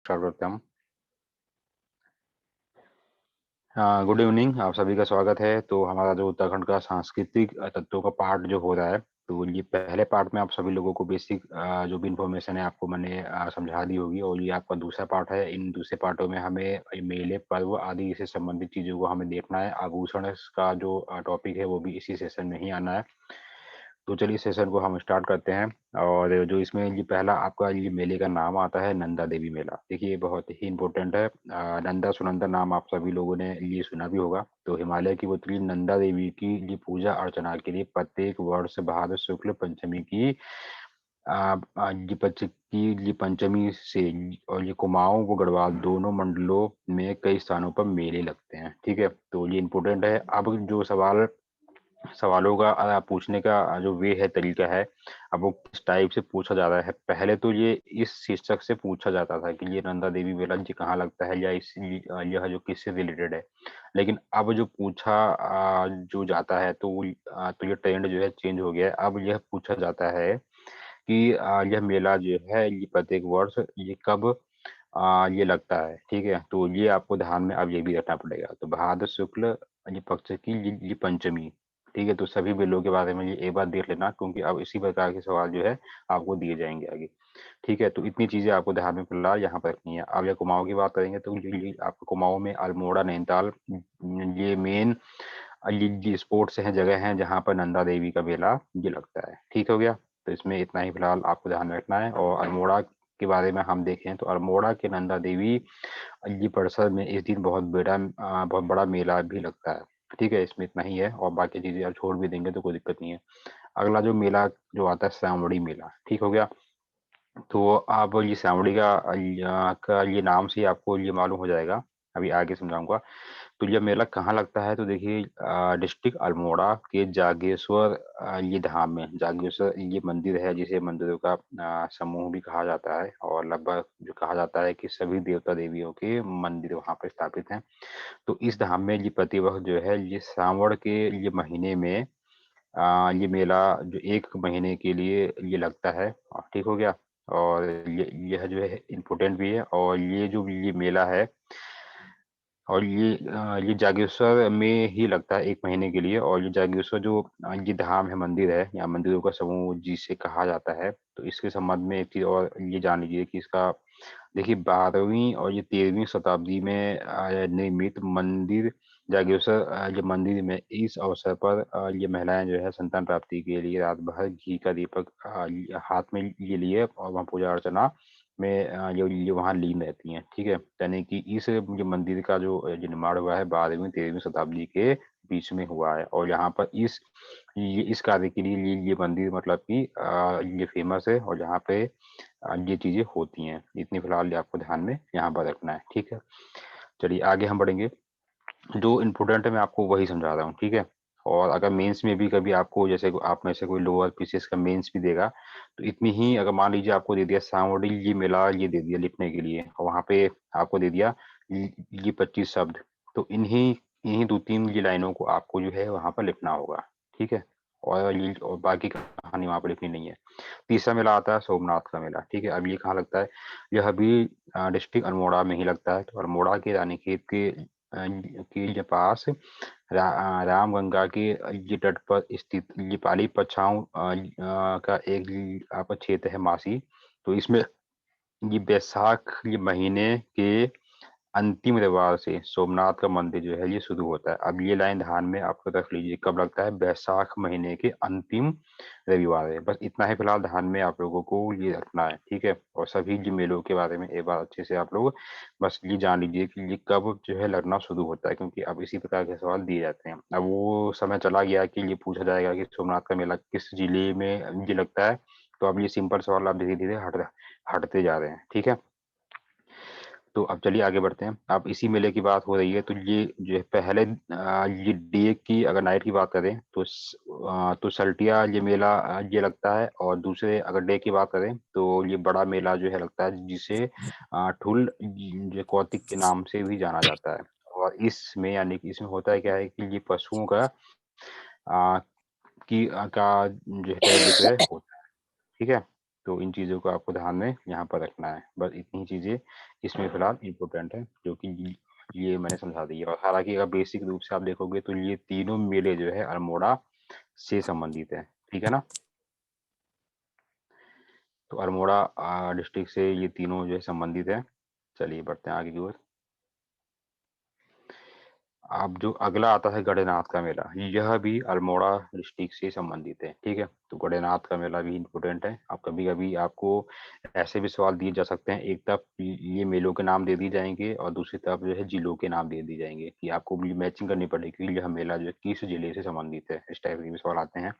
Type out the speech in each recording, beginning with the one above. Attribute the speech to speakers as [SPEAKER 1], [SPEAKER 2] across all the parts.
[SPEAKER 1] Start करते हैं हम। गुड इवनिंग, आप सभी का स्वागत है। तो हमारा जो उत्तराखंड का सांस्कृतिक तत्वों का पार्ट जो हो रहा है, तो ये पहले पार्ट में आप सभी लोगों को बेसिक जो भी इंफॉर्मेशन है आपको मैंने समझा दी होगी, और ये आपका दूसरा पार्ट है। इन दूसरे पार्टों में हमें मेले पर्व आदि से संबंधित चीजों को हमें देखना है। आभूषण का जो टॉपिक है वो भी इसी सेशन में ही आना है। तो चलिए सेशन को हम स्टार्ट करते हैं। और जो इसमें ये पहला आपका ये मेले का नाम आता है नंदा देवी मेला। देखिए ये बहुत ही इम्पोर्टेंट है। नंदा सुनंदा नाम आप सभी लोगों ने ये सुना भी होगा। तो हिमालय की पुत्री नंदा देवी की ये पूजा अर्चना के लिए प्रत्येक वर्ष भाद्र शुक्ल पंचमी की ये पंचमी से और ये कुमाऊं व गढ़वाल दोनों मंडलों में कई स्थानों पर मेले लगते हैं। ठीक है, तो ये इम्पोर्टेंट है। अब जो सवालों का पूछने का जो वे है, तरीका है, अब वो किस टाइप से पूछा जा रहा है। पहले तो ये इस शीर्षक से पूछा जाता था कि ये नंदा देवी मेला जी कहाँ लगता है, या यह जो किससे रिलेटेड है। लेकिन अब जो पूछा जो जाता है, तो तो ये ट्रेंड जो है चेंज हो गया है। अब यह पूछा जाता है कि यह मेला जो है ये प्रत्येक वर्ष ये कब ये लगता है। ठीक है, तो ये आपको ध्यान में अब ये भी रखना पड़ेगा। तो भाद्र शुक्ल ये पक्ष की ये पंचमी। ठीक है, तो सभी बिलों के बारे में ये एक बार देख लेना, क्योंकि अब इसी प्रकार के सवाल जो है आपको दिए जाएंगे आगे। ठीक है, तो इतनी चीजें आपको ध्यान में फिलहाल यहाँ पर रखनी है। अब ये कुमाऊं की बात करेंगे, तो ये आपको कुमाऊं में अल्मोड़ा नैनीताल ये मेन ये स्पोर्ट्स है, जगह है जहाँ पर नंदा देवी का मेला ये लगता है। ठीक हो गया, तो इसमें इतना ही फिलहाल आपको ध्यान में रखना है। और अल्मोड़ा के बारे में हम देखें तो अल्मोड़ा के नंदा देवी ये परिसर में इस दिन बहुत बड़ा मेला भी लगता है। ठीक है, इसमें इतना ही है, और बाकी चीजें आप छोड़ भी देंगे तो कोई दिक्कत नहीं है। अगला जो मेला जो आता है श्रावणी मेला। ठीक हो गया, तो आप ये श्रावणी का ये नाम से ही आपको ये मालूम हो जाएगा, अभी आगे समझाऊंगा। तो ये मेला कहाँ लगता है, तो देखिए डिस्ट्रिक्ट अल्मोड़ा के जागेश्वर ये धाम में। जागेश्वर ये मंदिर है, जिसे मंदिरों का समूह भी कहा जाता है, और लगभग जो कहा जाता है कि सभी देवता देवियों के मंदिर वहाँ पर स्थापित हैं। तो इस धाम में ये प्रतिवर्ष जो है ये श्रावण के ये महीने में ये मेला जो एक महीने के लिए ये लगता है। ठीक हो गया, और यह जो है इम्पोर्टेंट भी है। और ये जो ये मेला है, और ये जागेश्वर में ही लगता है एक महीने के लिए। और ये जागेश्वर जो ये धाम है, मंदिर है, या मंदिरों का समूह जिसे कहा जाता है। तो इसके संबंध में एक चीज और ये जान लीजिए कि इसका देखिए 12वीं और ये 13वीं शताब्दी में निर्मित मंदिर जागेश्वर ये मंदिर में इस अवसर पर ये महिलाएं जो है संतान प्राप्ति के लिए रात भर घी का दीपक हाथ में ये लिए और वहाँ पूजा अर्चना में ये वहाँ लीन रहती हैं। ठीक है, यानी कि इस ये मंदिर का जो निर्माण हुआ है 12वीं 13वीं शताब्दी के बीच में हुआ है। और यहाँ पर इस कार्य के लिए ये मंदिर मतलब कि ये फेमस है, और यहाँ पे ये चीजें होती हैं। इतनी फिलहाल ये आपको ध्यान में यहाँ पर रखना है। ठीक है, चलिए आगे हम बढ़ेंगे। जो इम्पोर्टेंट है मैं आपको वही समझा रहा हूँ। ठीक है, और अगर मेंस में भी कभी आपको जैसे आप में से कोई लोअर पीसीएस का मेंस भी देगा, तो इतनी ही अगर मान लीजिए आपको दे दिया सांवड़ी ये मेला ये दे दिया लिखने के लिए, और वहां पे आपको दे दिया ये 25 शब्द, तो इन्हीं इन्हीं दो तीन ये लाइनों को आपको जो है वहां पर लिखना होगा। ठीक है, और बाकी कहानी वहां पर लिखनी नहीं है। तीसरा मेला आता है सोमनाथ का मेला। ठीक है, अब ये कहाँ लगता है, यह भी डिस्ट्रिक्ट अल्मोड़ा में ही लगता है। तो अल्मोड़ा के रानीखेत के पास रामगंगा के ये तट पर स्थित ये पाली पछाऊ का एक आपका क्षेत्र है मासी। तो इसमें ये बैसाख ये महीने के अंतिम रविवार से सोमनाथ का मंदिर जो है ये शुरू होता है। अब ये लाइन ध्यान में आपको रख लीजिए, कब लगता है, बैसाख महीने के अंतिम रविवार है। बस इतना ही फिलहाल ध्यान में आप लोगों को ये रखना है। ठीक है, और सभी जी मेलों के बारे में एक बार अच्छे से आप लोग बस ये जान लीजिए कि ये कब जो है लगना शुरू होता है, क्योंकि अब इसी प्रकार के सवाल दिए जाते हैं। अब वो समय चला गया कि ये पूछा जाएगा कि सोमनाथ का मेला किस जिले में ये लगता है। तो अब ये सिंपल सवाल आप धीरे धीरे हटते जा रहे हैं। ठीक है, तो अब चलिए आगे बढ़ते हैं। अब इसी मेले की बात हो रही है, तो ये जो है पहले ये डे की अगर नाइट की बात करें तो तो सल्टिया ये मेला ये लगता है। और दूसरे अगर डे की बात करें तो ये बड़ा मेला जो है लगता है, जिसे ठुल जो कौतिक के नाम से भी जाना जाता है। और इसमें यानी कि इसमें होता है क्या है कि ये पशुओं का का जो है विक्रय होता है। ठीक है, तो इन चीज़ों को आपको ध्यान में यहाँ पर रखना है। बस इतनी चीज़ें इसमें फिलहाल इम्पोर्टेंट है, जो कि ये मैंने समझा दी है। और हालांकि अगर बेसिक रूप से आप देखोगे तो ये तीनों मेले जो है अल्मोड़ा से संबंधित है, ठीक है ना। तो अल्मोड़ा डिस्ट्रिक्ट से ये तीनों जो है संबंधित है। चलिए बढ़ते हैं आगे की ओर। अब जो अगला आता है गणेनाथ का मेला, यह भी अल्मोड़ा डिस्ट्रिक्ट से संबंधित है, ठीक है। तो गणेनाथ का मेला भी इम्पोर्टेंट है। अब कभी कभी आपको ऐसे भी सवाल दिए जा सकते हैं, एक तरफ ये मेलों के नाम दे दिए जाएंगे और दूसरी तरफ जो है जिलों के नाम दे दिए जाएंगे, कि आपको मैचिंग करनी पड़ेगी कि यह मेला जो है किस जिले से संबंधित है। इस टाइप के भी सवाल आते हैं।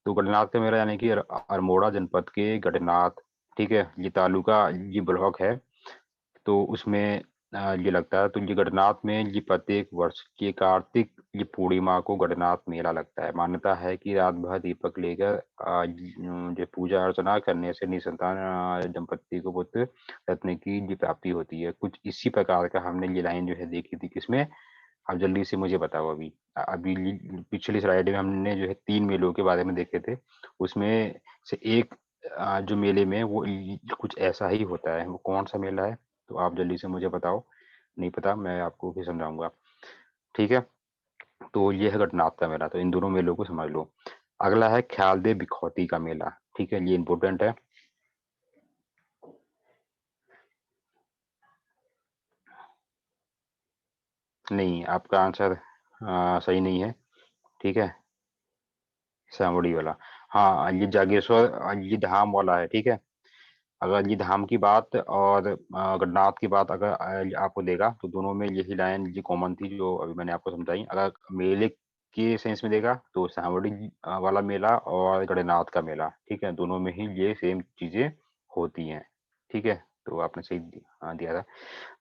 [SPEAKER 1] तो गणेनाथ का मेला यानी कि अल्मोड़ा जनपद के गणेनाथ, ठीक है, ये तालुका, ये ब्लॉक है। तो उसमें ये लगता है। तो ये गणनाथ में ये प्रत्येक वर्ष के कार्तिक ये पूर्णिमा को गणनाथ मेला लगता है। मान्यता है कि रात भर दीपक लेकर जो पूजा अर्चना करने से निसंतान दंपत्ति को पुत्र रत्न की ये प्राप्ति होती है। कुछ इसी प्रकार का हमने ये लाइन जो है देखी थी किसमें। आप जल्दी से मुझे बताओ। अभी पिछली स्लाइड में हमने जो है 3 मेलों के बारे में देखे थे। उसमें से एक जो मेले में वो कुछ ऐसा ही होता है, वो कौन सा मेला है? तो आप जल्दी से मुझे बताओ। नहीं पता, मैं आपको फिर समझाऊंगा, ठीक है। तो ये है गणनाथ का मेला, तो इन दोनों मेलों को समझ लो। अगला है ख्याल दे बिखौती का मेला, ठीक है, ये इंपॉर्टेंट है। नहीं, आपका आंसर सही नहीं है, ठीक है। सांवड़ी वाला, हाँ, ये जागेश्वर, ये धाम वाला है, ठीक है। अगर ये धाम की बात और गणनाथ की बात अगर आपको देगा तो दोनों में यही लाइन ये कॉमन थी जो अभी मैंने आपको समझाई। अगर मेले के सेंस में देगा तो सांवड़ी वाला मेला और गणनाथ का मेला, ठीक है, दोनों में ही ये सेम चीजें होती हैं, ठीक है। तो आपने सही दिया था।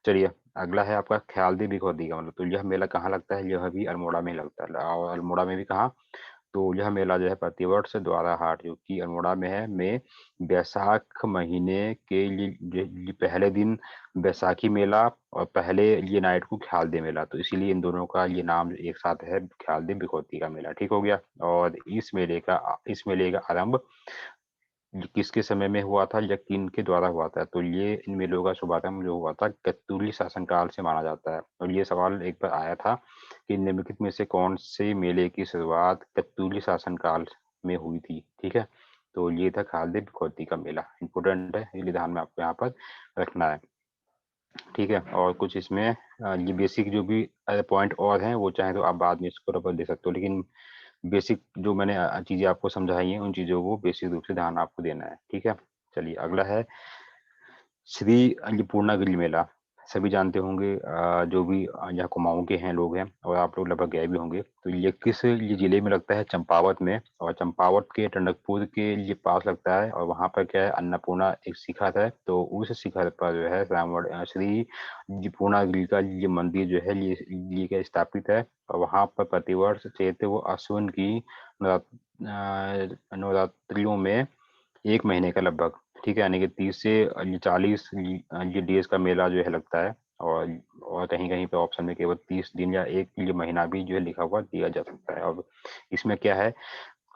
[SPEAKER 1] चलिए, अगला है आपका ख्याल दी बिखौती का मतलब। तो यह मेला कहाँ लगता है? यह भी अल्मोड़ा में लगता है। और अल्मोड़ा में भी कहाँ? तो यह मेला जो है प्रतिवर्ष द्वारा हाट जो कि अल्मोड़ा में है, में बैसाख महीने के ये पहले दिन बैसाखी मेला और पहले ये नाइट को ख्याल दे मेला, तो इसीलिए इन दोनों का ये नाम एक साथ है, ख्याल दे बिखौती का मेला, ठीक हो गया। और इस मेले का आरंभ ये किसके समय में हुआ था या किन के द्वारा हुआ था? तो ये इन मेलों का शुभारंभ जो हुआ था कत्यूरी शासनकाल से माना जाता है। और ये सवाल एक बार आया था कि निम्नलिखित में से कौन से मेले की शुरुआत कत्यूरी शासनकाल में हुई थी, ठीक है। तो ये था खालदे बिखौती का मेला, इंपोर्टेंट है, ये ध्यान में आपको यहाँ पर रखना है, ठीक है। और कुछ इसमें ये बेसिक जो भी पॉइंट और हैं वो चाहे तो आप बाद में इसको रबर दे सकते हो, लेकिन बेसिक जो मैंने चीजें आपको समझाई हैं उन चीजों को बेसिक रूप से ध्यान आपको देना है, ठीक है। चलिए अगला है श्री अन्नपूर्णागिरि मेला। सभी जानते होंगे, जो भी यहाँ कुमाऊं के हैं लोग हैं और आप लोग लगभग गए भी होंगे। तो ये जिले में लगता है? चंपावत में। और चंपावत के टंडकपुर के ये पास लगता है। और वहाँ पर क्या है, अन्नपूर्णा एक शिखर है। तो उस शिखर पर जो है श्री पूर्णागिरि का ये मंदिर जो है ये क्या स्थापित है। और वहाँ पर प्रतिवर्ष चैत्र व आश्विन की नवरात्रियों में 1 महीने का लगभग, ठीक है, यानी कि 30 से 40 ये डेज का मेला जो है लगता है। और कहीं कहीं पे ऑप्शन में केवल 30 दिन या एक ये महीना भी जो है लिखा हुआ दिया जा सकता है। और इसमें क्या है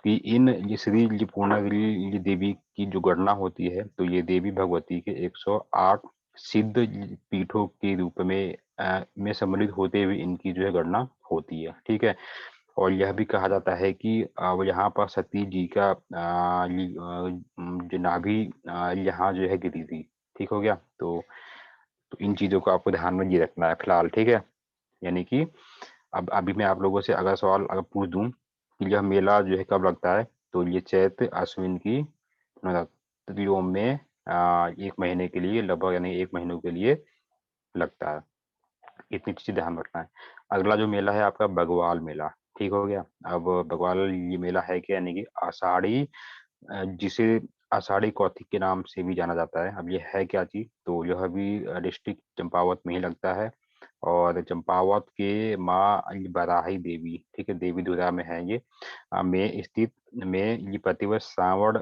[SPEAKER 1] कि इन ये श्री ये पूर्णागिरि ये देवी की जो गणना होती है, तो ये देवी भगवती के 108 सिद्ध पीठों के रूप में सम्मिलित होते हुए इनकी जो है गणना होती है, ठीक है। और यह भी कहा जाता है कि वो यहाँ पर सती जी का जो नाभि यहाँ जो है गिरी थी, ठीक हो गया। तो इन चीजों को आपको ध्यान में ये रखना है फिलहाल, ठीक है। यानी कि अब अभी मैं आप लोगों से अगर सवाल अगर पूछ दूं कि यह मेला जो है कब लगता है, तो ये चैत्र अश्विन की नवरात्रियों में 1 महीने के लिए लगभग, यानी 1 महीनों के लिए लगता है। इतनी चीजें ध्यान रखना है। अगला जो मेला है आपका बगवाल मेला, ठीक हो गया। अब बगवाल ये मेला है क्या, यानी कि आषाढ़ी जिसे आषाढ़ी कौतिक के नाम से भी जाना जाता है। अब ये है क्या चीज? तो यह भी डिस्ट्रिक्ट चंपावत में ही लगता है। और चंपावत के माँ बराही देवी, ठीक है, देवी धुरा में है ये, में स्थित में ये प्रतिवर्ष श्रावण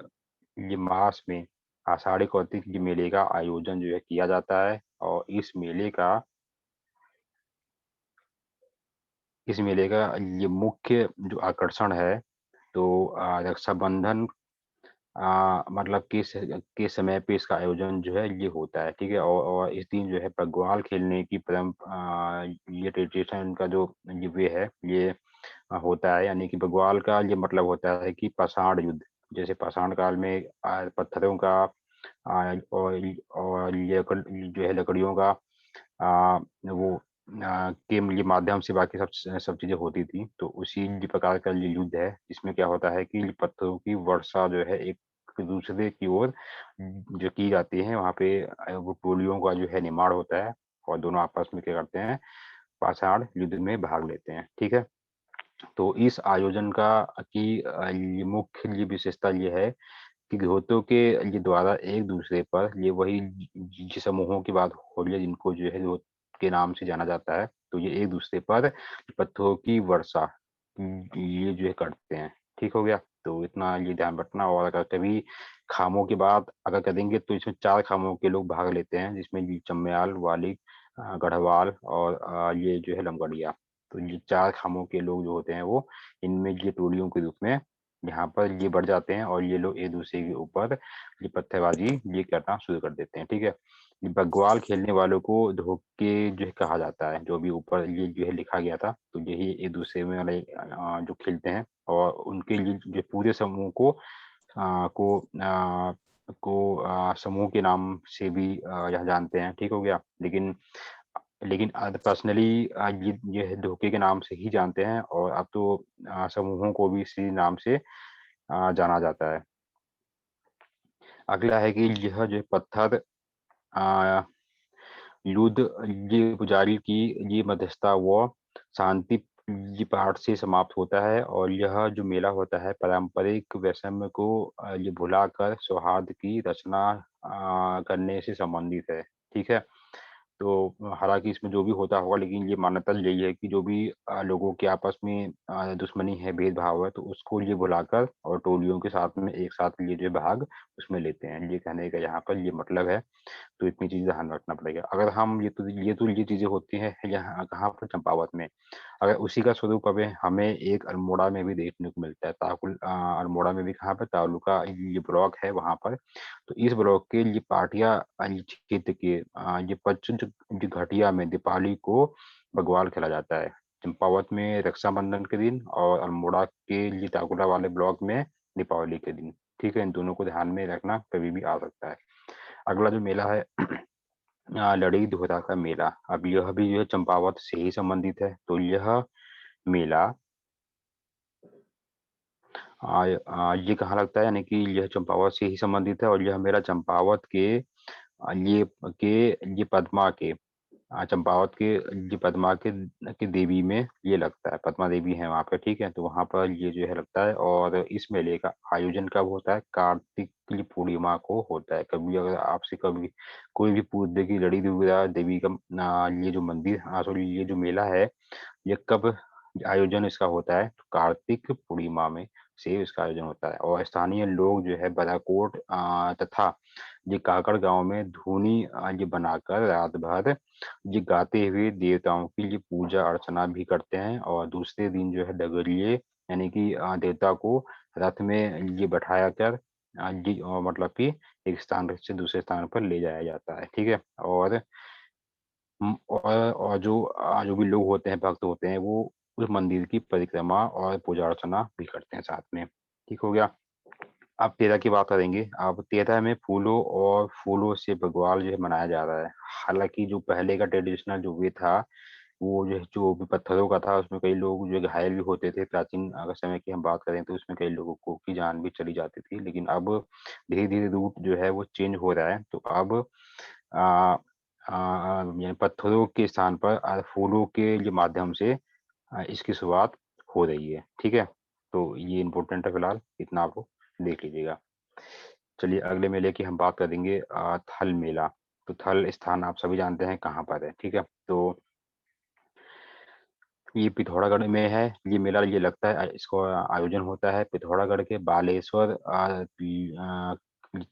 [SPEAKER 1] ये मास में आषाढ़ी कौतिक ये मेले का आयोजन जो है किया जाता है। और इस मेले का ये मुख्य जो आकर्षण है, तो रक्षाबंधन मतलब किस समय पे इसका आयोजन जो है ये होता है, ठीक है? और इस दिन जो है बग्वाल खेलने की ये ट्रेडिशन का जो ये वे है ये होता है, यानी कि बग्वाल का ये मतलब होता है कि पाषाण युद्ध। जैसे पाषाण काल में पत्थरों का और जो है लकड़ियों का वो के ये माध्यम से बाकी सब चीजें होती थी। तो उसी प्रकार का ये युद्ध है, इसमें क्या होता है कि पत्थरों की वर्षा जो है एक दूसरे की ओर जो की जाती है, वहां पे वो टोलियों का जो है निर्माण होता है और दोनों आपस में क्या करते हैं, पाषाण युद्ध में भाग लेते हैं, ठीक है? तो इस आयोजन की ये मुख्य ये विशेषता ये है कि घोटों के ये द्वारा एक दूसरे पर ये वही जिन समूहों की बात हो रही है जिनको जो है घोट के नाम से जाना जाता है, तो ये एक दूसरे पर पत्थरों की वर्षा ये जो है करते हैं, ठीक हो गया? तो इतना ये ध्यान रखना। और अगर कभी खामों की बात अगर करेंगे तो इसमें 4 खामों के लोग भाग लेते हैं, जिसमें ये चम्याल, वालिक, गढ़वाल और ये जो है लमगढ़िया। तो ये 4 खामों के लोग जो होते हैं वो इनमें ये टोलियों के रूप में यहाँ पर ये बढ़ जाते हैं और ये लोग एक दूसरे के ऊपर ये पत्थरबाजी ये करना शुरू कर देते हैं, ठीक है? ये बग्वाल खेलने वालों को धोखे जो है कहा जाता है, जो भी ऊपर ये जो है लिखा गया था। तो यही एक दूसरे में वाले जो खेलते हैं और उनके लिए जो पूरे समूह को आ, को आ, समूह के नाम से भी यह जानते हैं, ठीक हो गया? लेकिन लेकिन पर्सनली ये धोखे के नाम से ही जानते हैं और अब तो समूहों को भी इसी नाम से जाना जाता है। अगला है कि यह जो पत्थर आ, युद्ध ये पुजारी की ये मध्यस्थता व शांति ये पाठ से समाप्त होता है और यह जो मेला होता है पारंपरिक वैषम्य को ये भुलाकर सौहार्द की रचना करने से संबंधित है, ठीक है? तो हालाँकि इसमें जो भी होता होगा, लेकिन ये मान्यता यही है कि जो भी लोगों के आपस में दुश्मनी है, भेदभाव है, तो उसको ये भुलाकर और टोलियों के साथ में एक साथ ये जो भाग उसमें लेते हैं। ये कहने का यहाँ पर ये मतलब है। तो इतनी चीज़ ध्यान रखना पड़ेगा। अगर हम ये चीज़ें होती हैं यहाँ कहाँ पर, चंपावत में। अगर उसी का स्वरूप अभी हमें एक अल्मोड़ा में भी देखने को मिलता है। अल्मोड़ा में भी कहाँ पे, तालुका ये ब्लॉक है वहाँ पर। तो इस ब्लॉक के ये पाटिया क्षेत्र के ये पश्चिम घाटिया में दीपावली को बग्वाल खेला जाता है। चंपावत में रक्षाबंधन के दिन और अल्मोड़ा के ये ताकुला वाले ब्लॉक में दीपावली के दिन, ठीक है? इन दोनों को ध्यान में रखना, कभी भी आ सकता है। अगला जो मेला है लड़ी धोरा का मेला। अब यह भी जो है चंपावत से ही संबंधित है। तो यह मेला ये कहाँ लगता है, यानी कि यह चंपावत से ही संबंधित है और यह मेला चंपावत ये पद्मा के चंपावत के ये पद्मा के देवी में ये लगता है। पद्मा देवी है वहाँ पे, ठीक है? तो वहाँ पर ये जो है लगता है और इस मेले का आयोजन कब होता है? कार्तिक की पूर्णिमा को होता है। कभी अगर आपसे कभी कोई भी पूछ दे कि लड़ी दुर्गा देवी का ये जो मंदिर सॉरी ये जो मेला है ये कब आयोजन इसका होता है? तो कार्तिक पूर्णिमा में से इसका आयोजन होता है और स्थानीय लोग जो है बालाकोट तथा ये काकड़ गांव में धूनी ये बनाकर रात भर ये गाते हुए देवताओं की ये पूजा अर्चना भी करते हैं और दूसरे दिन जो है डगरिये यानी कि देवता को रथ में ये बैठाया कर मतलब कि एक स्थान से दूसरे स्थान पर ले जाया जाता है, ठीक है? और जो भी लोग होते हैं, भक्त होते हैं, वो उस मंदिर की परिक्रमा और पूजा अर्चना भी करते हैं साथ में, ठीक हो गया? अब तेरह की बात करेंगे। अब तेरह में फूलों से बग्वाल जो है मनाया जा रहा है। हालांकि जो पहले का ट्रेडिशनल जो वे था, वो जो भी पत्थरों का था, उसमें कई लोग जो घायल भी होते थे। प्राचीन अगर समय की हम बात करें तो उसमें कई लोगों को की जान भी चली जाती थी। लेकिन अब धीरे धीरे रूट जो है वो चेंज हो रहा है। तो अब आ, यानी पत्थरों के स्थान पर फूलों के जो माध्यम से इसकी शुरुआत हो रही है, ठीक है? तो ये इम्पोर्टेंट है, फिलहाल इतना आपको देख लीजिएगा। चलिए अगले मेले की हम बात करेंगे, थल मेला। तो थल स्थान आप सभी जानते हैं कहाँ पर है, ठीक है? तो ये पिथौरागढ़ में है। ये मेला ये लगता है इसको आयोजन होता है पिथौरागढ़ के बालेश्वर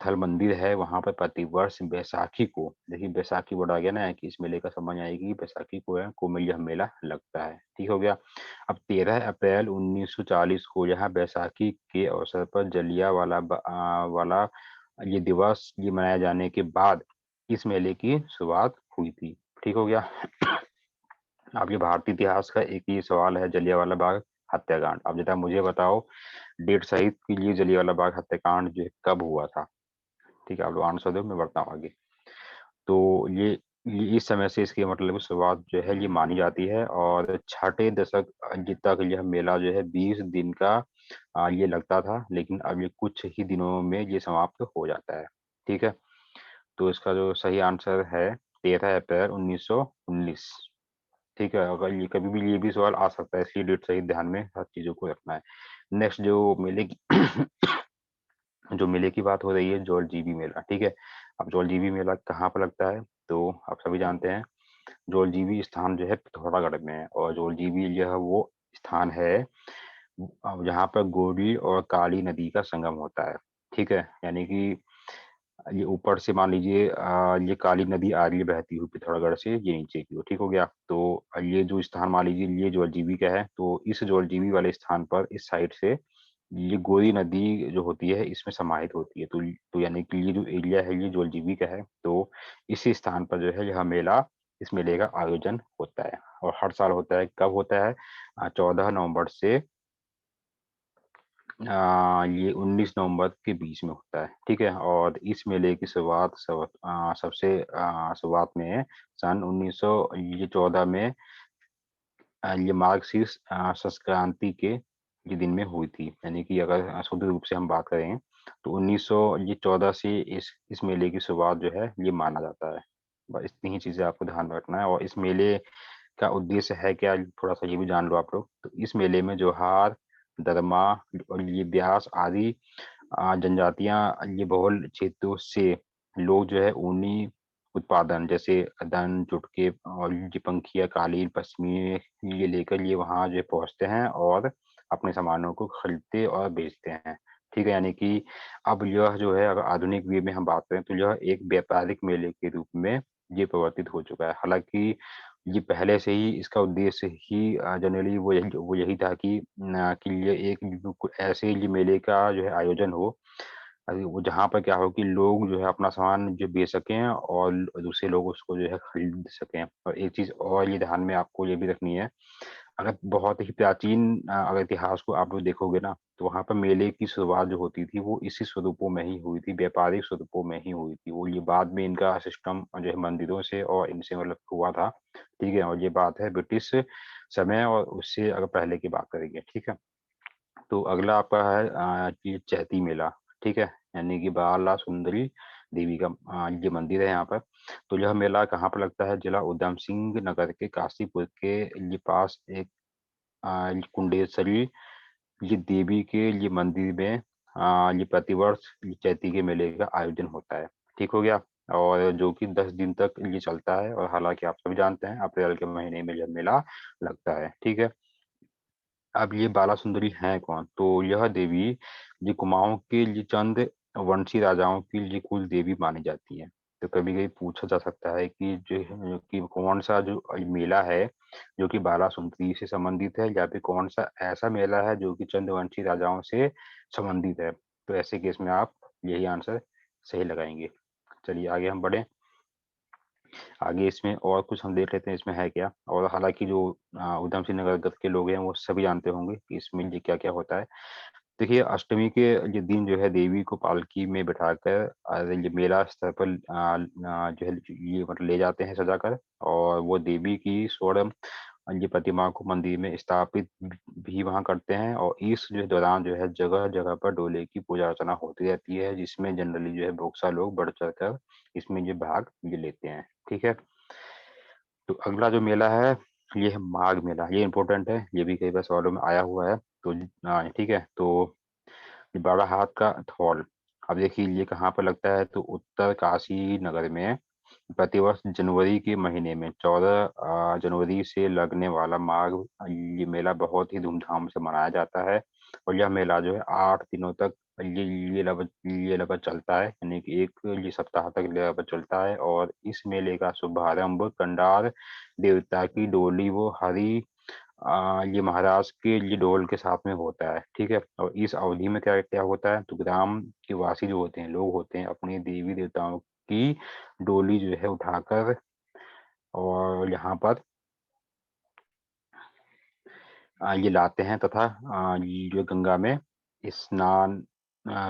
[SPEAKER 1] थल मंदिर है वहां पर प्रतिवर्ष बैसाखी को, देखिए बैसाखी वर्ड आ गया ना कि इस मेले का समझ आएगी, बैसाखी को है को यह मेला लगता है। ठीक हो गया। अब 13 अप्रैल 1940 को यहाँ बैसाखी के अवसर पर वाला ये दिवस ये मनाए जाने के बाद इस मेले की शुरुआत हुई थी। ठीक हो गया। अब ये भारतीय इतिहास का एक ही सवाल है, जलियांवाला बाग हत्याकांड। अब जरा मुझे बताओ डेट सहित कि ये जलियांवाला बाग हत्याकांड जो है कब हुआ था। ठीक है, आप लोग आंसर दो, मैं बढ़ता हूँ आगे। तो ये इस समय से इसकी मतलब शुरुआत जो है ये मानी जाती है और छठे दशक तक यह मेला जो है 20 दिन का ये लगता था, लेकिन अब ये कुछ ही दिनों में ये समाप्त हो जाता है। ठीक है, तो इसका जो सही आंसर है 13 अप्रैल 1919। ठीक है, अगर ये कभी भी ये भी सवाल आ सकता है, इसलिए डेट सही ध्यान में हर चीजों को रखना है। नेक्स्ट जो मेले की बात हो रही है, जौलजीबी मेला। ठीक है, अब जौलजीबी मेला कहाँ पर लगता है, तो आप सभी जानते हैं जौलजीबी स्थान जो है पिथौरागढ़ में है, और जौलजीबी यह वो स्थान है जहाँ पर गोरी और काली नदी का संगम होता है। ठीक है, यानी कि ये ऊपर से मान लीजिए ये काली नदी आगे बहती हुई पिथौरागढ़ से ये नीचे की ओर। ठीक हो गया। तो ये जो स्थान मान लीजिए ये जौलजीबी का है, तो इस जौलजीबी वाले स्थान पर इस साइड से ये गोरी नदी जो होती है इसमें समाहित होती है। तो यानी कि ये जो एरिया है ये जौलजीबी का है। तो इसी स्थान पर जो है यह मेला इस मेले का आयोजन होता है, और हर साल होता है। कब होता है? 14 नवंबर से ये 19 नवंबर के बीच में होता है। ठीक है, और इस मेले की सबसे शुरुआत में सन 1914 में ये मार्गशीर्ष संक्रांति के ये दिन में हुई थी। यानी कि अगर शुद्ध रूप से हम बात करें तो 1914 से इस मेले की शुरुआत जो है ये माना जाता है। बस इतनी ही चीजें आपको ध्यान में रखना है। और इस मेले का उद्देश्य है क्या, थोड़ा सा ये भी जान लो आप लोग। तो इस मेले में जोहार, दरमा और ये ब्यास आदि जनजातियां ये बहुल क्षेत्रों से लोग जो है ऊनी उत्पादन जैसे दन, जुटके और ये पंखिया, कालीन, पश्मीने ये लेकर ये वहाँ जो है पहुंचते हैं और अपने सामानों को खरीदते और बेचते हैं। ठीक है, यानी कि अब यह जो है अगर आधुनिक वे में हम बात करें तो यह एक व्यापारिक मेले के रूप में ये परिवर्तित हो चुका है। हालांकि ये पहले से ही इसका उद्देश्य ही जनरली वो यही था कि ये ऐसे ये मेले का जो है आयोजन हो, वो जहाँ पर क्या हो कि लोग जो है अपना सामान जो बेच सकें और दूसरे लोग उसको जो है खरीद सकें। और एक चीज और ये ध्यान में आपको ये भी रखनी है, अगर बहुत ही प्राचीन अगर इतिहास को आप लोग देखोगे ना, तो वहाँ पर मेले की शुरुआत जो होती थी वो इसी स्वरूपों में ही हुई थी, व्यापारिक स्वरूपों में ही हुई थी। वो ये बाद में इनका सिस्टम जो है मंदिरों से और इनसे मतलब हुआ था। ठीक है, और ये बात है ब्रिटिश समय और उससे अगर पहले की बात करेंगे। ठीक है, तो अगला आपका है कि चैती मेला। ठीक है, यानी कि बाला सुंदरी देवी का ये मंदिर है यहाँ पर। तो यह मेला कहाँ पर लगता है? जिला उधम सिंह नगर के काशीपुर के ये पास एक कुंडेश्वरी ये देवी के ये मंदिर में ये प्रतिवर्ष ये चैती के मेले का आयोजन होता है। ठीक हो गया, और जो कि 10 दिन तक ये चलता है। और हालांकि आप सभी जानते हैं अप्रैल के महीने में यह मेला लगता है। ठीक है, अब ये बाला सुंदरी हैं कौन? तो यह देवी ये कुमाऊं के ये चंद वंशी राजाओं की ये कुल देवी मानी जाती है। तो कभी कभी पूछा जा सकता है कि जो कि कौन सा जो मेला है जो कि बाला सुंदरी से संबंधित है, या फिर कौन सा ऐसा मेला है जो कि चंद्रवंशी राजाओं से संबंधित है। तो ऐसे केस में आप यही आंसर सही लगाएंगे। चलिए आगे हम बढ़े। आगे इसमें और कुछ हम देख लेते हैं इसमें है क्या। और हालांकि जो उधम सिंह नगर गढ़ के लोग हैं वो सभी जानते होंगे कि इसमें ये क्या क्या होता है। देखिए अष्टमी के ये दिन जो है देवी को पालकी में बिठाकर ये मेला स्थल पर जो है ये मतलब ले जाते हैं सजाकर, और वो देवी की स्वर्ण ये प्रतिमा को मंदिर में स्थापित भी वहां करते हैं। और इस जो दौरान जो है जगह जगह पर डोले की पूजा अर्चना होती रहती है, जिसमें जनरली जो है बहुत सारे लोग बढ़ चढ़ कर इसमें ये भाग ये लेते हैं। ठीक है, तो अगला जो मेला है ये है माघ मेला। ये इंपॉर्टेंट है, ये भी कई बार सवालों में आया हुआ है। तो ठीक है, तो ये बड़ा हाथ का थौल। अब देखिए ये कहाँ पर लगता है, तो उत्तर काशी नगर में प्रतिवर्ष जनवरी के महीने में 14 जनवरी से लगने वाला माघ ये मेला बहुत ही धूमधाम से मनाया जाता है। और यह मेला जो है 8 दिनों तक ये लगभग चलता है, यानी कि एक ये सप्ताह तक लगभग चलता है। और इस मेले का शुभारंभ कंडार देवता की डोली वो हरि ये महाराज के ये ढोल के साथ में होता है, ठीक है। और इस अवधि में क्या क्या होता है, तो ग्राम के वासी जो होते हैं, लोग होते हैं, अपने देवी देवताओं की डोली जो है उठाकर और यहाँ पर ये लाते हैं तथा ये जो गंगा में स्नान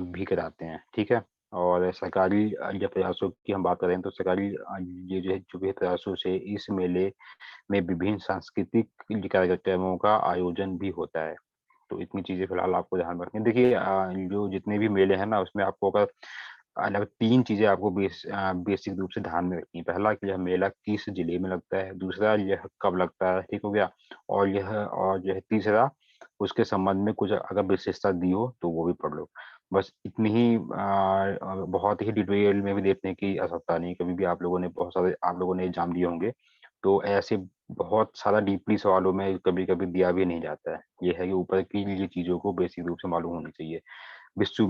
[SPEAKER 1] भी कराते हैं, ठीक है। और सरकारी जब प्रयासों की हम बात करें तो सरकारी ये जो भी प्रयासों से इस मेले में विभिन्न सांस्कृतिक कार्यक्रमों का आयोजन भी होता है। तो इतनी चीजें फिलहाल आपको ध्यान में रखनी है। देखिए जो जितने भी मेले हैं ना, उसमें आपको अगर अलग 3 चीज़ें आपको बेसिक रूप से ध्यान में रखनी है। पहला कि यह मेला किस जिले में लगता है, दूसरा यह कब लगता है, ठीक हो गया? और जो है तीसरा उसके संबंध में कुछ अगर विशेषता दी हो तो वो भी पढ़ लो। बस इतनी ही बहुत ही डिटेल में भी देखने की आवश्यकता नहीं है। कभी भी आप लोगों ने एग्ज़ाम दिए होंगे, तो ऐसे बहुत सारा डीपली सवालों में कभी-कभी दिया भी नहीं जाता है। ये है कि ऊपर की ये चीज़ों को बेसिक रूप से मालूम होनी चाहिए। विश्व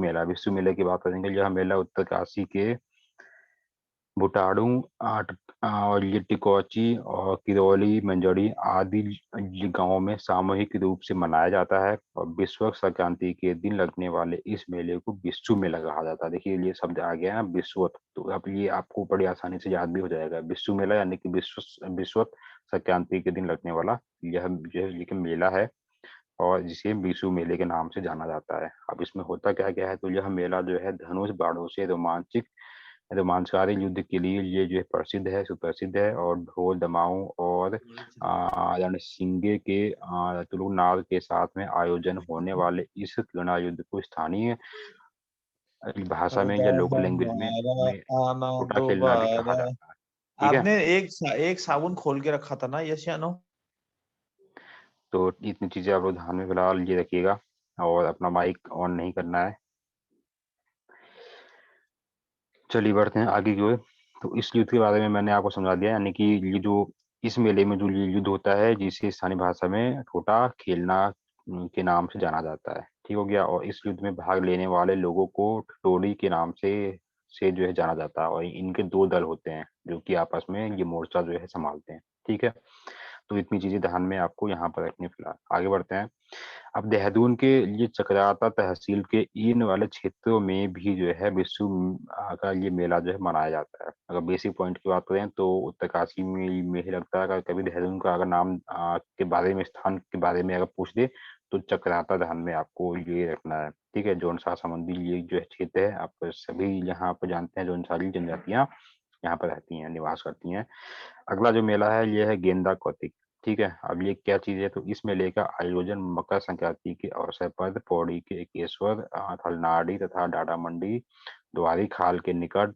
[SPEAKER 1] मेले की बात करेंगे। यह मेला उत्तरकाशी के बुटाडू और ये टिकोची और किरौली, मंजरी आदि ये गाँवों में सामूहिक रूप से मनाया जाता है। और विश्व संक्रांति के दिन लगने वाले इस मेले को विश्व मेला कहा जाता है। देखिए ये शब्द आ गया है विश्वत, तो अब ये आपको बड़ी आसानी से याद भी हो जाएगा। विश्व मेला यानी कि विश्वत संक्रांति के दिन लगने वाला यह जो है ये मेला है, और जिसे बीसू मेले के नाम से जाना जाता है। अब इसमें होता क्या-क्या है, तो यह मेला जो है धनुष बाणों से रोमांचकारी युद्ध के लिए ये जो है प्रसिद्ध है, सुप्रसिद्ध है। और ढोल, दमाऊँ और रणशिंगे के तुलनाद के साथ में आयोजन होने वाले इस क्रीड़ा युद्ध को स्थानीय भाषा में या लोकल लैंग्वेज में
[SPEAKER 2] आना
[SPEAKER 1] छोटा खेलना भी कहा
[SPEAKER 2] दोबारा।
[SPEAKER 1] जाता है। ठीक है?
[SPEAKER 2] आपने एक साबुन खोल के रखा था ना, यस या नो?
[SPEAKER 1] तो इतनी चीज़ें आप लोग ध्यान में फिलहाल ये रखिएगा, और अपना माइक ऑन नहीं करना है। चलिए बढ़ते हैं आगे की ओर। तो इस युद्ध के बारे में मैंने आपको समझा दिया, यानी कि ये जो इस मेले में जो ये युद्ध होता है, जिसे स्थानीय भाषा में ठोटा खेलना के नाम से जाना जाता है। ठीक हो गया? और इस युद्ध में भाग लेने वाले लोगों को ठिठोरी के नाम से जो है जाना जाता है। और इनके 2 दल होते हैं, जो कि आपस में ये मोर्चा जो है सँभालते हैं। ठीक है? तो इतनी चीज़ें ध्यान में आपको यहाँ पर रखनी है फिलहाल। आगे बढ़ते हैं। अब देहरादून के ये चकराता तहसील के इन वाले क्षेत्रों में भी जो है का ये मेला जो है मनाया जाता है। अगर बेसिक पॉइंट की बात करें तो उत्तरकाशी में ही लगता है। अगर कभी देहरादून का अगर नाम के बारे में, स्थान के बारे में अगर पूछ दे, तो चकराता ध्यान में आपको ये रखना है। ठीक है? जौनसार संबंधी ये जो है क्षेत्र है, आप सभी यहाँ पर जानते हैं जौनसारी जनजातियाँ यहाँ पर रहती हैं, निवास करती हैं। अगला जो मेला है ये है गेंदा कौतिक। ठीक है? अब ये क्या चीज़ है, तो इस मेले का आयोजन मकर संक्रांति के अवसर पर पौड़ी के एकेश्वर, थलनाडी तथा डाडामंडी द्वारी खाल के निकट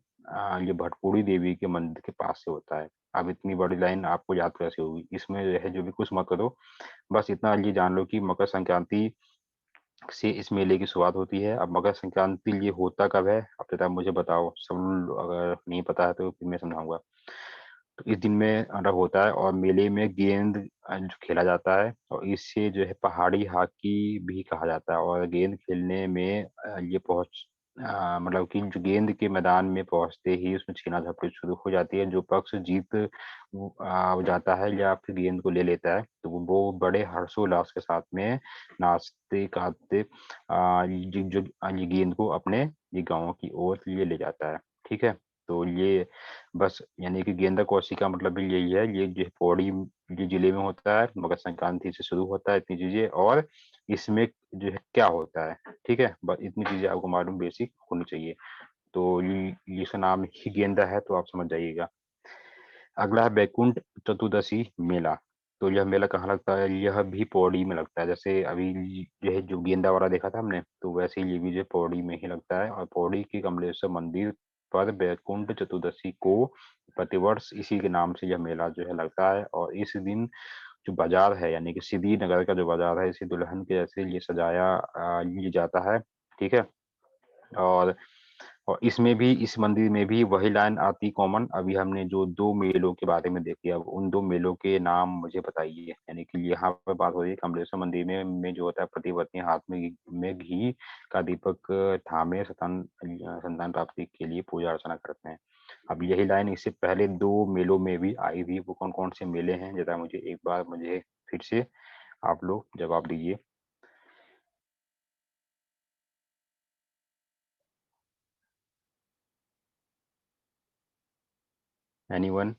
[SPEAKER 1] ये भटपूरी देवी के मंदिर के पास से होता है। अब इतनी बड़ी लाइन आपको याद कैसे होगी? इसमें जो है जो भी कुछ मत करो, बस इतना ये जान लो कि मकर संक्रांति से इस मेले की शुरुआत होती है। अब मकर संक्रांति ये होता कब है? अब जरा मुझे बताओ। अगर नहीं पता है तो फिर मैं समझाऊँगा। तो इस दिन में होता है, और मेले में गेंद जो खेला जाता है, और इसे जो है पहाड़ी हॉकी भी कहा जाता है। और गेंद खेलने में ये मतलब कि जो गेंद के मैदान में पहुँचते ही उसमें छीना-झपटी शुरू हो जाती है। जो पक्ष जीत जाता है या फिर गेंद को ले लेता है, तो वो बड़े हर्षोल्लास के साथ में नाचते-गाते ये गेंद को अपने ये गाँव की ओर ये ले जाता है। ठीक है? तो ये बस, यानी कि गेंदा कौशी का मतलब भी यही है। ये जो है पौड़ी ये जिले में होता है, मकर संक्रांति से शुरू होता है इतनी चीज़ें। और इसमें जो है क्या होता है, ठीक है? बस इतनी चीज़ें आपको मालूम बेसिक होनी चाहिए। तो ये इसका नाम ही गेंदा है, तो आप समझ जाइएगा। अगला है बैकुंठ चतुर्दशी मेला। तो यह मेला कहाँ लगता है? यह भी पौड़ी में लगता है। जैसे अभी जो है जो गेंदा वाला देखा था हमने, तो वैसे ही ये भी जो है पौड़ी में ही लगता है। और पौड़ी के कमलेश्वर मंदिर पर बैकुंठ चतुर्दशी को प्रतिवर्ष इसी के नाम से यह मेला जो है लगता है। और इस दिन जो बाजार है, यानी कि सिद्धी नगर का जो बाजार है, इसे दुल्हन के जैसे ये सजाया ये जाता है। ठीक है? और और इसमें भी, इस मंदिर में भी वही लाइन आती कॉमन। अभी हमने जो 2 मेलों के बारे में देखी, अब उन 2 मेलों के नाम मुझे बताइए। यानी कि यहाँ पे बात हो रही है कमलेश्वर मंदिर में जो होता है, पति पत्नी हाथ में घी का दीपक थामे संतान प्राप्ति के लिए पूजा अर्चना करते हैं। अब यही लाइन इससे पहले 2 मेलों में भी आई थी। वो कौन कौन से मेले हैं, जरा मुझे एक बार मुझे फिर से आप लोग जवाब दीजिए। एनीवन?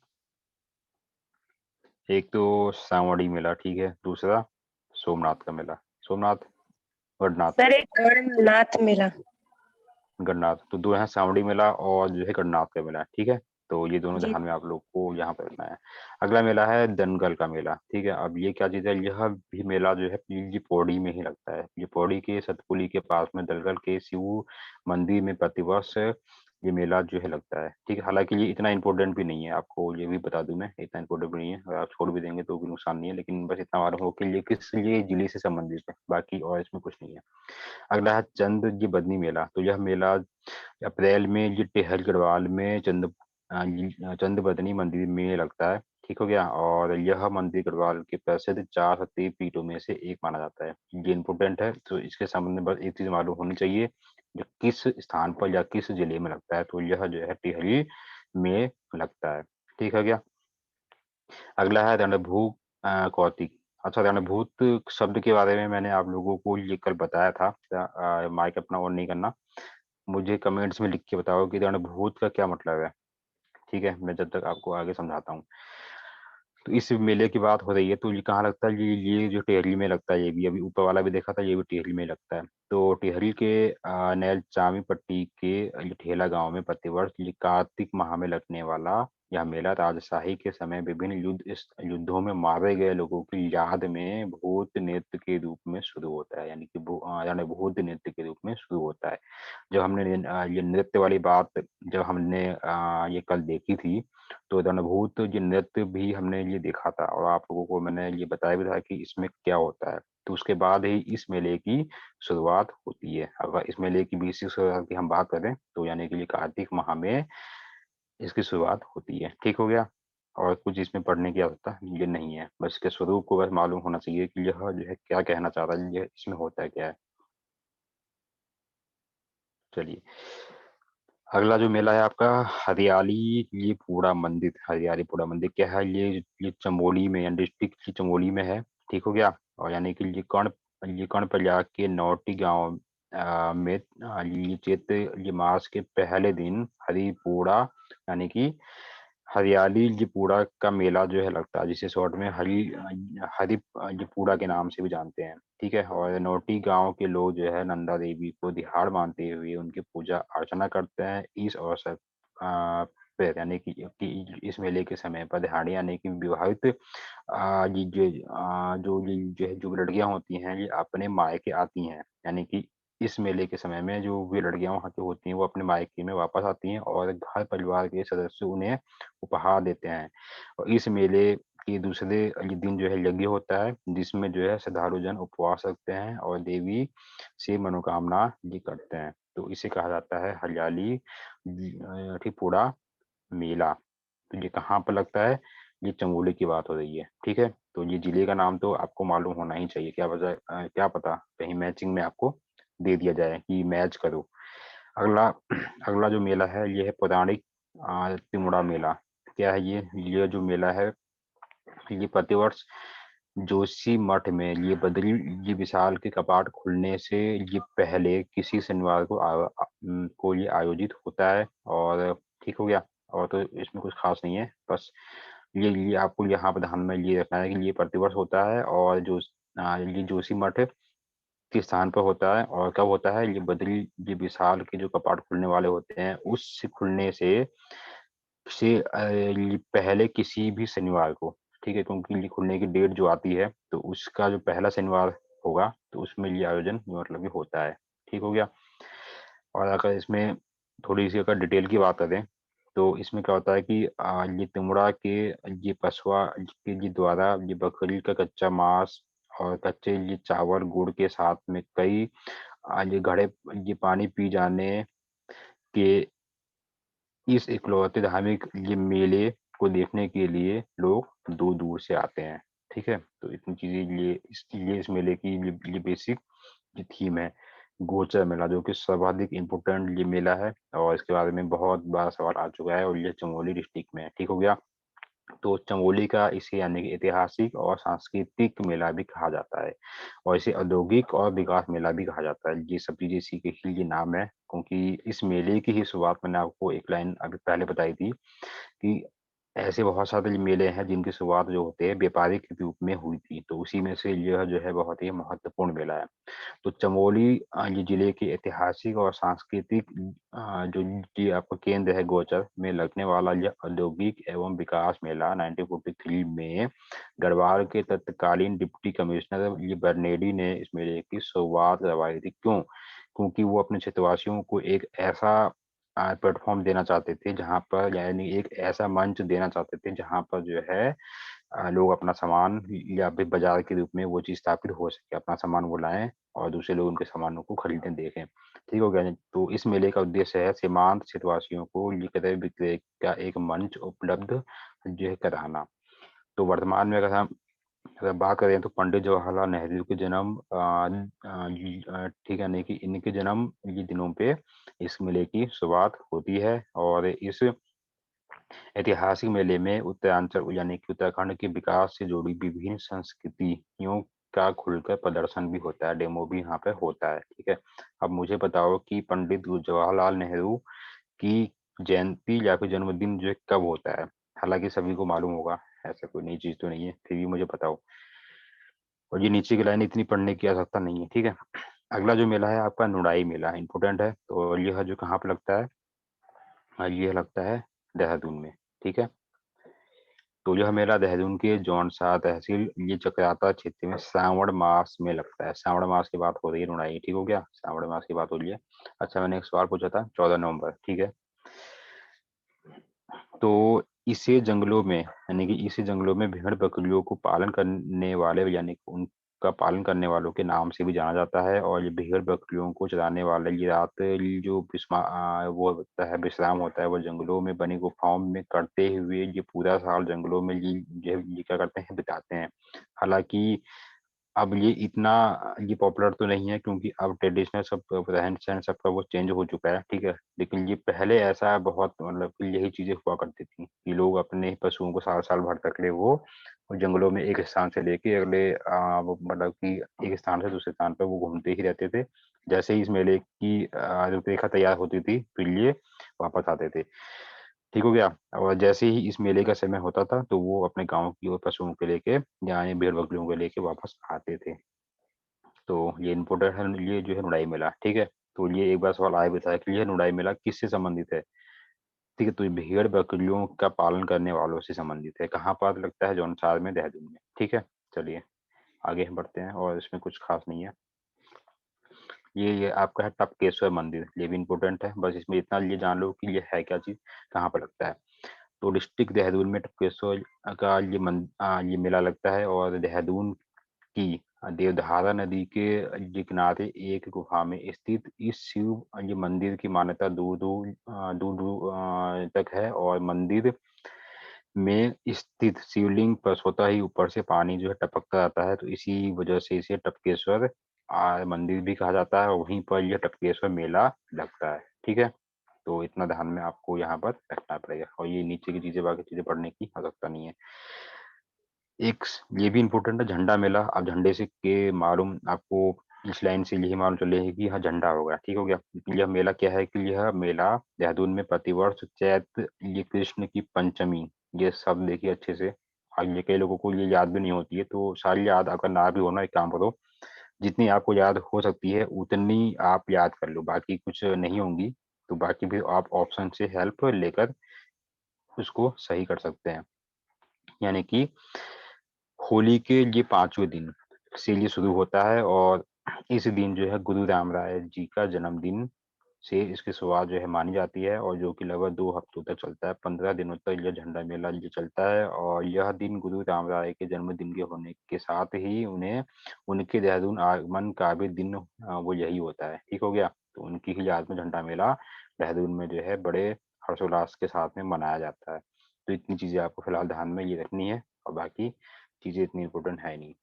[SPEAKER 1] एक तो सावड़ी मेला, ठीक है। दूसरा सोमनाथ का मेला, सोमनाथ, गढ़नाथ,
[SPEAKER 3] सर एक गणनाथ मेला।
[SPEAKER 1] गढ़नाथ। तो 2 हैं, सावड़ी मेला और जो है गढ़नाथ का मेला, ठीक है। तो ये दोनों
[SPEAKER 3] जी
[SPEAKER 1] ध्यान में आप लोग को यहाँ पे रखना है। अगला मेला है दनगल का मेला, ठीक है। अब ये क्या चीज है, यह भी मेला जो है ये पौड़ी में ही लगता है। ये पौड़ी के सतपुली के पास में दलगल के शिव मंदिर में प्रतिवर्ष ये मेला जो है लगता है, ठीक है। हालांकि ये इतना इंपॉर्टेंट भी नहीं है, आपको ये भी बता दूं मैं, इतना इंपॉर्टेंट भी नहीं है। अगर आप छोड़ भी देंगे तो भी नुकसान नहीं है, लेकिन बस इतना मालूम हो कि ये किस लिए जिले से संबंधित है, बाकी और इसमें कुछ नहीं है। अगला है चंद जी बदनी मेला। तो यह मेला अप्रैल में ये टेहल गढ़वाल में चंद बदनी मंदिर में लगता है, ठीक हो गया। और यह मंदिर गढ़वाल के प्रसिद्ध 4 शक्ति पीठों में से एक माना जाता है। ये इंपोर्टेंट है, तो इसके संबंध में बस एक चीज मालूम होनी चाहिए, जो किस स्थान पर या किस जिले में लगता है। तो यह जो है टिहरी में लगता है, ठीक है क्या। अगला है रणभूत कौतिक। अच्छा, रणभूत शब्द के बारे में मैंने आप लोगों को ये कल बताया था। माइक अपना ऑन नहीं करना। मुझे कमेंट्स में लिख के बताओ कि रणभूत का क्या मतलब है, ठीक है। मैं जब तक आपको आगे समझाता हूँ। तो इस मेले की बात हो रही है, तो ये कहाँ लगता है, ये जो टिहरी में लगता है। ये भी अभी ऊपर वाला भी देखा था, ये भी टिहरी में लगता है। तो टिहरी के नैल चामी पट्टी के ये ठेला गांव में प्रतिवर्ष ये कार्तिक माह में लगने वाला यह मेला राजशाही के समय विभिन्न युद्धों में मारे गए लोगों की याद में भूत नृत्य के रूप में शुरू होता है। यानी कि यानी भूत नृत्य के रूप में शुरू होता है। जब हमने ये नृत्य वाली बात जब हमने ये कल देखी थी, तो रणभूत ये नृत्य भी हमने ये देखा था, और आप लोगों को मैंने ये बताया भी था कि इसमें क्या होता है। तो उसके बाद ही इस मेले की शुरुआत होती है। अगर इस मेले की बीच शुरुआत की हम बात करें, तो यानी कि ये कार्तिक माह में इसकी शुरुआत होती है, ठीक हो गया। और कुछ इसमें पढ़ने की आवश्यकता ये नहीं है, बस इसके स्वरूप को बस मालूम होना चाहिए कि यह जो है क्या कहना चाह रहा है, यह इसमें होता है क्या है। चलिए, अगला जो मेला है आपका हरियाली ये पूरा मंदिर। हरियाली पूरा मंदिर क्या है, ये चमोली में, यानी डिस्ट्रिक्ट चमोली में है, ठीक हो गया। और यानी कि ये कर्ण प्रयाग के नौटी गांव में ये चैत्र ये मास के पहले दिन हरिपूरा यानी कि हरियाली ये पूरा का मेला जो है लगता है, जिसे शॉर्ट में हरि ये पूरा के नाम से भी जानते हैं, ठीक है। और नौटी गांव के लोग जो है नंदा देवी को दिहाड़ मानते हुए उनकी पूजा अर्चना करते हैं। इस अवसर पे यानी कि इस मेले के समय पर दिहाड़ी यानी कि विवाहित ये जो ये जो है जो लड़कियां होती हैं, ये अपने मायके आती हैं। यानी कि इस मेले के समय में जो भी लड़कियां वहां की होती हैं, वो अपने मायके में वापस आती हैं और घर परिवार के सदस्य उन्हें उपहार देते हैं। और इस मेले के दूसरे ये दिन जो है यज्ञ होता है, जिसमें जो है श्रद्धालु जन उपवास रखते हैं और देवी से मनोकामना ये करते हैं। तो इसे कहा जाता है हरियाली ठिपुरा मेला। तो ये कहाँ पर लगता है, ये चमोली की बात हो रही है, ठीक है। तो ये जिले का नाम तो आपको मालूम होना ही चाहिए। क्या पता कहीं मैचिंग में आपको दे दिया जाए कि मैच करो। अगला अगला जो मेला है ये है पौराणिक तिमुड़ा मेला। क्या है ये जो मेला है, ये प्रतिवर्ष जोशी मठ में ये बद्री ये विशाल के कपाट खुलने से ये पहले किसी शनिवार को ये आयोजित होता है। और ठीक हो गया। और तो इसमें कुछ खास नहीं है, बस ये आपको यहाँ पर ध्यान में ये रखना है कि ये प्रतिवर्ष होता है, और जो ये जोशी मठ के स्थान पर होता है। और कब होता है, ये बद्री ये विशाल के जो कपाट खुलने वाले होते हैं, उस खुलने से पहले किसी भी शनिवार को, ठीक है। क्योंकि ये खुलने की डेट जो आती है, तो उसका जो पहला शनिवार होगा, तो उसमें ये आयोजन मतलब कि होता है, ठीक हो गया। और अगर इसमें थोड़ी सी अगर डिटेल की बात करें, तो इसमें क्या होता है कि ये तिमुड़ा के ये पशुआ के जी द्वारा ये बकरी का कच्चा मांस और कच्चे ये चावल गुड़ के साथ में कई ये घड़े ये पानी पी जाने के इस इकलौते धार्मिक ये मेले को देखने के लिए लोग दूर दूर से आते हैं। ठीक है, तो इतनी चीजें ये इस मेले की ये बेसिक ये थीम है। गोचर मेला जो कि सर्वाधिक इम्पोर्टेंट ये मेला है और इसके बारे में बहुत बार सवाल आ चुका है और ये चमोली डिस्ट्रिक्ट में है। ठीक हो गया। तो चमोली का इसे यानी कि ऐतिहासिक और सांस्कृतिक मेला भी कहा जाता है और इसे औद्योगिक और विकास मेला भी कहा जाता है। ये सब चीजें इसी के ही ये नाम है, क्योंकि इस मेले की ही शुरुआत मैंने आपको एक लाइन अभी पहले बताई थी कि ऐसे बहुत सारे मेले हैं जिनकी शुरुआत जो होते हैं व्यापारिक रूप में हुई थी, तो उसी में से यह जो है बहुत ही महत्वपूर्ण मेला है। तो चमोली ये जिले के ऐतिहासिक और सांस्कृतिक जो ये आपका केंद्र है गोचर में लगने वाला यह औद्योगिक एवं विकास मेला 1943 में गढ़वाल के तत्कालीन डिप्टी कमिश्नर ये बर्नेडी ने इस मेले की शुरुआत करवाई थी। क्यों? क्योंकि वो अपने क्षेत्रवासियों को एक ऐसा प्लेटफॉर्म देना चाहते थे जहां पर यानी एक ऐसा मंच देना चाहते थे जहां पर जो है लोग अपना सामान या फिर बाजार के रूप में वो चीज स्थापित हो सके, अपना सामान वो लाएं और दूसरे लोग उनके सामानों को खरीदने देखें। ठीक हो गया। तो इस मेले का उद्देश्य है सीमांत क्षेत्रवासियों को ये क्रय विक्रय का एक मंच उपलब्ध जो है कराना। तो वर्तमान में अगर बात करें तो पंडित जवाहरलाल नेहरू के जन्म ठीक है नहीं कि इनके जन्म ये दिनों पे इस मेले की शुरुआत होती है और इस ऐतिहासिक मेले में उत्तरांचल यानी कि उत्तराखंड के विकास से जुड़ी विभिन्न संस्कृतियों का खुलकर प्रदर्शन भी होता है, डेमो भी यहाँ पे होता है। ठीक है, अब मुझे बताओ कि पंडित जवाहरलाल नेहरू की जयंती या फिर जन्मदिन जो है कब होता है? हालांकि सभी को मालूम होगा, ऐसा कोई नई चीज तो नहीं है, फिर भी मुझे बताओ। और ये नीचे की लाइन इतनी पढ़ने की आवश्यकता नहीं है। ठीक है, अगला जो मेला है आपका नुडाई मेला इंपोर्टेंट है। तो यह जो कहाँ पे लगता है? ये लगता है देहरादून में। ठीक है, तो यह मेला देहरादून के जौनसार तहसील ये चक्राता क्षेत्र में श्रावण मास में लगता है। श्रावण मास की बात हो रही है नुडाई। ठीक हो गया, श्रावण मास की बात हो रही है। अच्छा, मैंने एक सवाल पूछा था 14 नवंबर। ठीक है, तो इसे जंगलों में यानी कि इसे जंगलों में भेड़ बकरियों को पालन करने वाले यानी कि उनका पालन करने वालों के नाम से भी जाना जाता है। और ये भेड़ बकरियों को चराने वाले ये रात जो वो होता है विश्राम होता है वो जंगलों में बनी गुफाओं में करते हुए ये पूरा साल जंगलों में ये क्या करते हैं बिताते हैं। हालांकि अब ये इतना ये पॉपुलर तो नहीं है क्योंकि अब ट्रेडिशनल सब रहन सहन सबका वो चेंज हो चुका है। ठीक है, लेकिन ये पहले ऐसा बहुत मतलब कि यही चीजें हुआ करती थी कि लोग अपने ही पशुओं को साल साल भर तक ले वो जंगलों में एक स्थान से लेके अगले वो मतलब कि एक स्थान से दूसरे स्थान पर वो घूमते ही रहते थे। जैसे ही इस मेले की रूपरेखा तैयार होती थी फिर ये वापस आते थे। ठीक हो गया। और जैसे ही इस मेले का समय होता था तो वो अपने गांव की ओर पशुओं को लेके या भेड़ बकरियों को लेके वापस आते थे। तो ये इम्पोर्टेंट है ये जो है नुडाई मेला। ठीक है, तो ये एक बार सवाल आया भी था कि यह नुडाई मेला किससे संबंधित है? ठीक है, तो ये भेड़ बकरियों का पालन करने वालों से संबंधित है। कहाँ पर लगता है? जौनसार में, देहरादून में। ठीक है, चलिए आगे हम बढ़ते हैं और इसमें कुछ खास नहीं है। ये आपका है टपकेश्वर मंदिर, ये भी इम्पोर्टेंट है। बस इसमें इतना ये जान लो कि ये है क्या चीज, कहाँ पर लगता है। तो डिस्ट्रिक्ट देहरादून में टपकेश्वर का ये मेला लगता है और देहरादून की देवधारा नदी के ये किनारे एक गुफा में स्थित इस शिव ये मंदिर की मान्यता दूर दूर दूर दूर तक है। और मंदिर में स्थित शिवलिंग पर स्वतः ही ऊपर से पानी जो है टपकता आता है, तो इसी वजह से इसे टपकेश्वर मंदिर भी कहा जाता है और वहीं पर यह टपकेश्वर मेला लगता है। ठीक है, तो इतना ध्यान में आपको यहाँ पर रखना पड़ेगा और ये नीचे की चीजें बाकी चीजें पढ़ने की आवश्यकता नहीं है। एक ये भी इम्पोर्टेंट है झंडा मेला। अब झंडे से के मालूम आपको इस लाइन से यही मालूम चलेगा कि यहाँ झंडा होगा। ठीक हो गया। यह मेला क्या है कि यह मेला देहरादून में प्रतिवर्ष चैत्र ये कृष्ण की पंचमी, ये सब देखिए अच्छे से। और ये कई लोगों को ये याद भी नहीं होती है, तो सारी याद अगर ना भी होना एक काम करो, जितनी आपको याद हो सकती है उतनी आप याद कर लो, बाकी कुछ नहीं होंगी तो बाकी भी आप ऑप्शन से हेल्प लेकर उसको सही कर सकते हैं। यानी कि होली के ये 5वें दिन से ये शुरू होता है और इस दिन जो है गुरु रामराय जी का जन्मदिन से इसकी शुरुआत जो है मानी जाती है और जो कि लगभग 2 हफ्तों तक चलता है। 15 दिनों तक यह झंडा मेला ये चलता है और यह दिन गुरु रामराय के जन्मदिन के होने के साथ ही उन्हें उनके देहरादून आगमन का भी दिन वो यही होता है। ठीक हो गया, तो उनकी ही याद में झंडा मेला देहरादून में जो है बड़े हर्षोल्लास के साथ में मनाया जाता है। तो इतनी चीजें आपको फिलहाल ध्यान में ये रखनी है, और बाकी चीजें इतनी इम्पोर्टेंट है नहीं।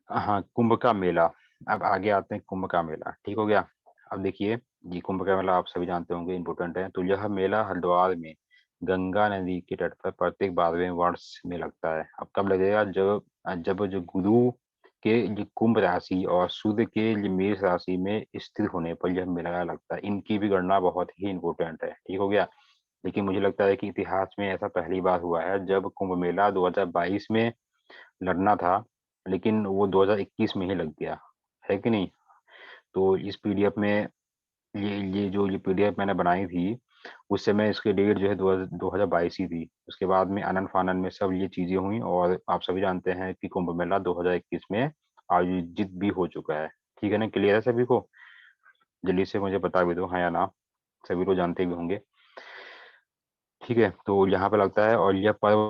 [SPEAKER 1] हाँ, कुंभ का मेला। अब आगे आते हैं कुंभ का मेला, ठीक हो गया। अब देखिए, ये कुंभ का मेला आप सभी जानते होंगे, इम्पोर्टेंट है। तो यह मेला हरिद्वार में गंगा नदी के तट पर प्रत्येक 12वें वर्ष में लगता है। अब कब लगेगा? जब जब जो गुरु के ये कुंभ राशि और सूर्य के ये मेष राशि में स्थिर होने पर यह मेला लगता है। इनकी भी गणना बहुत ही इम्पोर्टेंट है, ठीक हो गया। लेकिन मुझे लगता है कि इतिहास में ऐसा पहली बार हुआ है जब कुंभ मेला 2022 में लड़ना था, लेकिन वो 2021 में ही लग गया, है कि नहीं? तो इस पीडीएफ में ये पीडीएफ मैंने बनाई थी, उस समय इसकी डेट जो है 2022 ही थी। उसके बाद में आनन फानन में सब ये चीजें हुई, और आप सभी जानते हैं कि कुंभ मेला 2021 में आयोजित भी हो चुका है। ठीक है ना? क्लियर है सभी को? जल्दी से मुझे बता भी दो, हाँ या ना। सभी लोग जानते भी होंगे। ठीक है, तो यहाँ पे लगता है, और यह पर्व